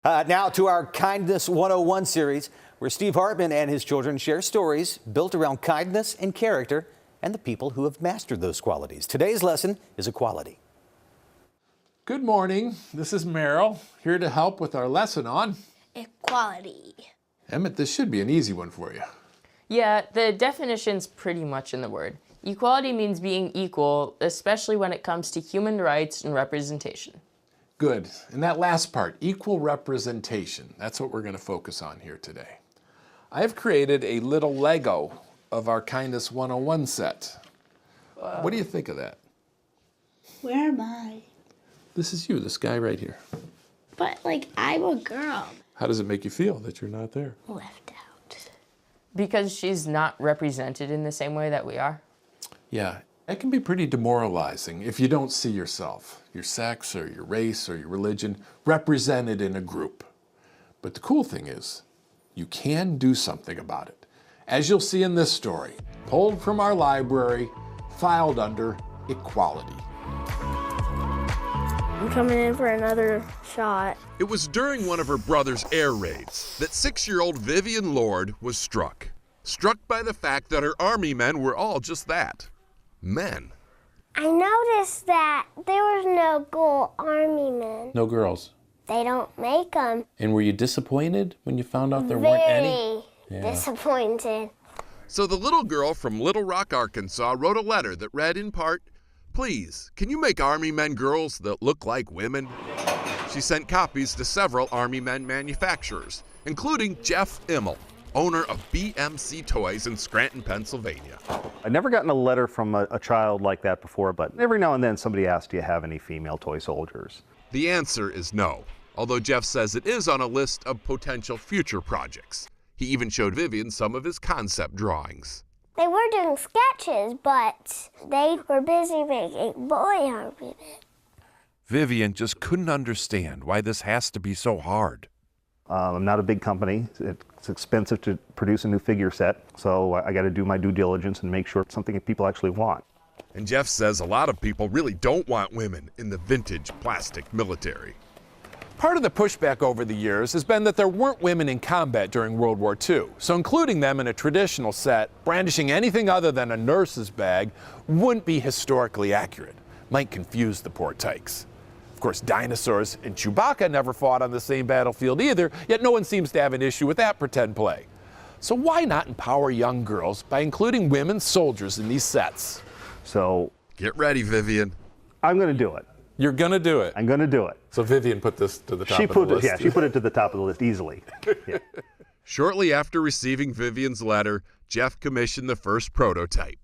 Now to our Kindness 101 series, where Steve Hartman and his children share stories built around kindness and character and the people who have mastered those qualities. Today's lesson is equality. Good morning. This is Merrill, here to help with our lesson on equality. Emmett, this should be an easy one for you. Yeah, the definition's pretty much in the word. Equality means being equal, especially when it comes to human rights and representation. Good. And that last part, equal representation, that's what we're going to focus on here today. I've created a little Lego of our Kindness 101 set. Wow. What do you think of that? Where am I? This is you, this guy right here. But, I'm a girl. How does it make you feel that you're not there? Left out. Because she's not represented in the same way that we are? Yeah, it can be pretty demoralizing if you don't see yourself, your sex or your race or your religion represented in a group. But the cool thing is, you can do something about it. As you'll see in this story, pulled from our library, filed under equality. I'm coming in for another shot. It was during one of her brother's air raids that 6-year-old Vivian Lord was struck. Struck by the fact that her army men were all just that, men. I noticed that there was no girl army men. No girls. They don't make them. And were you disappointed when you found out there weren't any? Very disappointed. So the little girl from Little Rock, Arkansas wrote a letter that read in part, "Please, can you make army men girls that look like women?" She sent copies to several army men manufacturers, including Jeff Immel, owner of BMC Toys in Scranton, Pennsylvania. I've never gotten a letter from a child like that before, but every now and then somebody asks, do you have any female toy soldiers? The answer is no, although Jeff says it is on a list of potential future projects. He even showed Vivian some of his concept drawings. They were doing sketches, but they were busy making boy army men. Vivian just couldn't understand why this has to be so hard. I'm not a big company. It's expensive to produce a new figure set, so I got to do my due diligence and make sure it's something that people actually want. And Jeff says a lot of people really don't want women in the vintage plastic military. Part of the pushback over the years has been that there weren't women in combat during World War II, so including them in a traditional set, brandishing anything other than a nurse's bag, wouldn't be historically accurate. Might confuse the poor tykes. Of course, dinosaurs and Chewbacca never fought on the same battlefield either, yet no one seems to have an issue with that pretend play. So why not empower young girls by including women soldiers in these sets? So Get ready, Vivian. I'm going to do it. You're going to do it. I'm going to do it. So Vivian put this to the top of the list. Yeah, she put it to the top of the list easily. Yeah. Shortly after receiving Vivian's letter, Jeff commissioned the first prototype.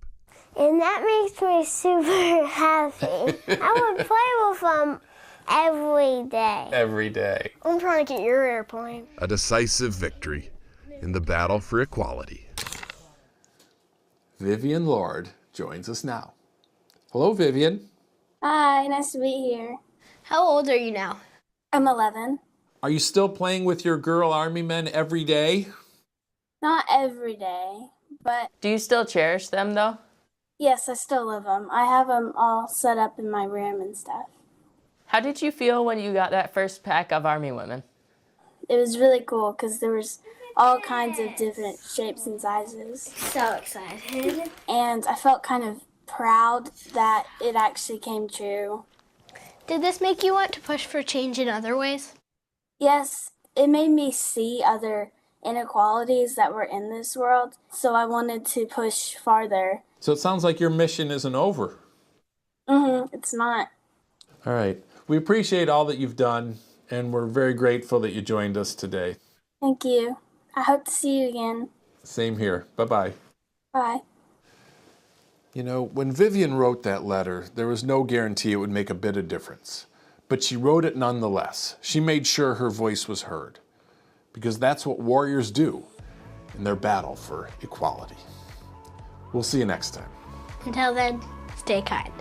And that makes me super happy. I would play with them every day. Every day. I'm trying to get your airplane. A decisive victory in the battle for equality. Vivian Lord joins us now. Hello, Vivian. Hi, nice to be here. How old are you now? I'm 11. Are you still playing with your girl army men every day? Not every day, but Do you still cherish them, though? yes, I still love them. I have them all set up in my room and stuff. How did you feel when you got that first pack of army women? It was really cool because there was all kinds of different shapes and sizes. So excited. And I felt kind of proud that it actually came true. Did this make you want to push for change in other ways? Yes, it made me see other inequalities that were in this world, so I wanted to push farther. So it sounds like your mission isn't over. It's not. All right. We appreciate all that you've done, and we're very grateful that you joined us today. Thank you. I hope to see you again. Same here. Bye-bye. Bye. You know, when Vivian wrote that letter, there was no guarantee it would make a bit of difference. But she wrote it nonetheless. She made sure her voice was heard. Because that's what warriors do in their battle for equality. We'll see you next time. Until then, stay kind.